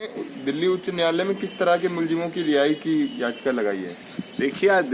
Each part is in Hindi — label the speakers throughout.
Speaker 1: दिल्ली उच्च न्यायालय में किस तरह के मुलजिमों की रिहाई की याचिका लगाई है?
Speaker 2: देखिए, आज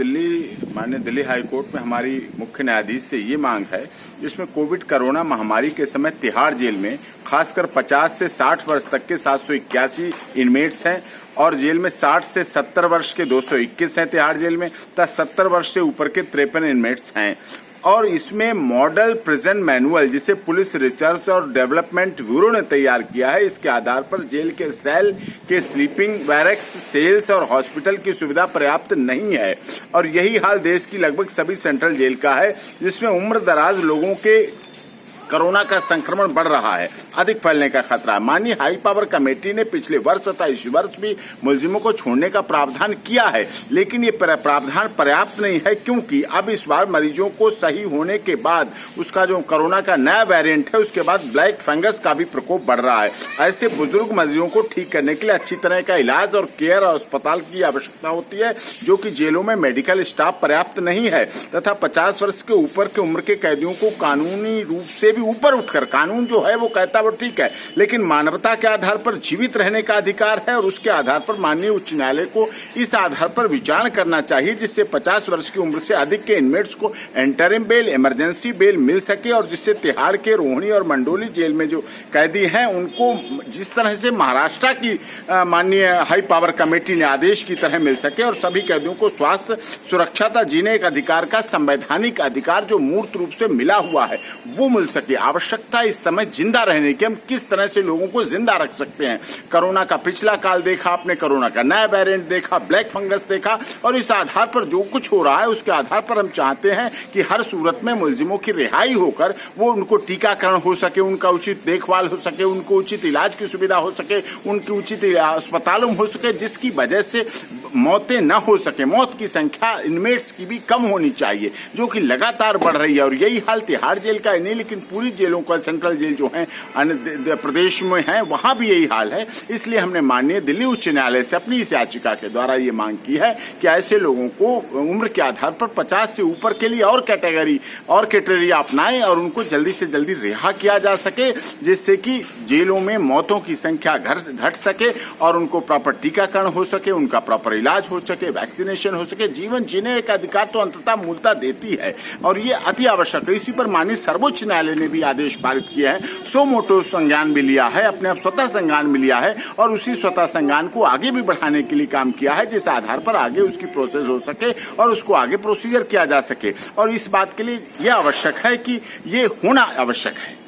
Speaker 2: माननीय दिल्ली हाई कोर्ट में हमारी मुख्य न्यायाधीश से ये मांग है, जिसमें कोरोना महामारी के समय तिहाड़ जेल में खासकर 50 से 60 वर्ष तक के 781 इनमेट्स हैं और जेल में 60 से 70 वर्ष के 221 हैं तिहाड़ जेल में, तथा 70 वर्ष से ऊपर के 53 इनमेट्स हैं। और इसमें मॉडल प्रिजन मैनुअल, जिसे पुलिस रिसर्च और डेवलपमेंट ब्यूरो ने तैयार किया है, इसके आधार पर जेल के सेल के स्लीपिंग बैरक्स, सेल्स और हॉस्पिटल की सुविधा पर्याप्त नहीं है। और यही हाल देश की लगभग सभी सेंट्रल जेल का है, जिसमें उम्र दराज लोगों के कोरोना का संक्रमण बढ़ रहा है, अधिक फैलने का खतरा है। माननीय हाई पावर कमेटी ने पिछले वर्ष तथा इस वर्ष भी मुलजिमों को छोड़ने का प्रावधान किया है, लेकिन ये प्रावधान पर्याप्त नहीं है, क्योंकि अब इस बार मरीजों को सही होने के बाद उसका जो कोरोना का नया वेरिएंट है, उसके बाद ब्लैक फंगस का भी प्रकोप बढ़ रहा है। ऐसे बुजुर्ग मरीजों को ठीक करने के लिए अच्छी तरह का इलाज और केयर और अस्पताल की आवश्यकता होती है, जो कि जेलों में मेडिकल स्टाफ पर्याप्त नहीं है, तथा 50 वर्ष के ऊपर के उम्र के कैदियों को कानूनी रूप से भी ऊपर उठकर, कानून जो है वो कहता वो ठीक है, लेकिन मानवता के आधार पर जीवित रहने का अधिकार है, और उसके आधार पर माननीय उच्च न्यायालय को इस आधार पर विचार करना चाहिए, जिससे 50 वर्ष की उम्र से अधिक के इनमेट्स को इंटरिम बेल, इमरजेंसी बेल मिल सके, और जिससे तिहाड़ के रोहिणी और मंडोली जेल में जो कैदी हैं उनको जिस तरह से महाराष्ट्र की माननीय हाई पावर कमेटी ने आदेश की तरह मिल सके, और सभी कैदियों को स्वास्थ्य सुरक्षा तथा जीने का अधिकार का संवैधानिक अधिकार जो मूर्त रूप से मिला हुआ है वो मिल सके। आवश्यकता इस समय जिंदा रहने की, हम किस तरह से लोगों को जिंदा रख सकते हैं। कोरोना का पिछला काल देखा आपने, कोरोना का नया वेरिएंट देखा, ब्लैक फंगस देखा, और इस आधार पर जो कुछ हो रहा है उसके आधार पर हम चाहते हैं कि हर सूरत में मुलजिमों की रिहाई होकर वो उनको टीकाकरण हो सके, उनका उचित देखभाल हो सके, उनको उचित इलाज की सुविधा हो सके, उनकी उचित अस्पतालों में हो सके, जिसकी वजह से मौतें न हो सके। मौत की संख्या इनमेट्स की भी कम होनी चाहिए, जो कि लगातार बढ़ रही है। और यही हाल तिहाड़ जेल का नहीं, लेकिन पूरी जेलों का, सेंट्रल जेल जो है अन्य प्रदेश में है, वहां भी यही हाल है। इसलिए हमने माननीय दिल्ली उच्च न्यायालय से अपनी इस याचिका के द्वारा ये मांग की है कि ऐसे लोगों को उम्र के आधार पर 50 से ऊपर के लिए और कैटेगरी अपनाएं, और उनको जल्दी से जल्दी रिहा किया जा सके, जिससे कि जेलों में मौतों की संख्या घट सके, और उनको प्रॉपर टीकाकरण हो सके, उनका प्रॉपर इलाज हो सके, वैक्सीनेशन हो सके। जीवन जीने का अधिकार तो अंततः मूलता देती है, और ये अति आवश्यक है। इसी पर माननीय सर्वोच्च न्यायालय ने भी आदेश पारित किया है, सो मोटो संज्ञान भी लिया है, अपने आप स्वतः संज्ञान भी लिया है, और उसी स्वतः संज्ञान को आगे भी बढ़ाने के लिए काम किया है, जिस आधार पर आगे उसकी प्रोसेस हो सके और उसको आगे प्रोसीजर किया जा सके। और इस बात के लिए यह आवश्यक है कि ये होना आवश्यक है।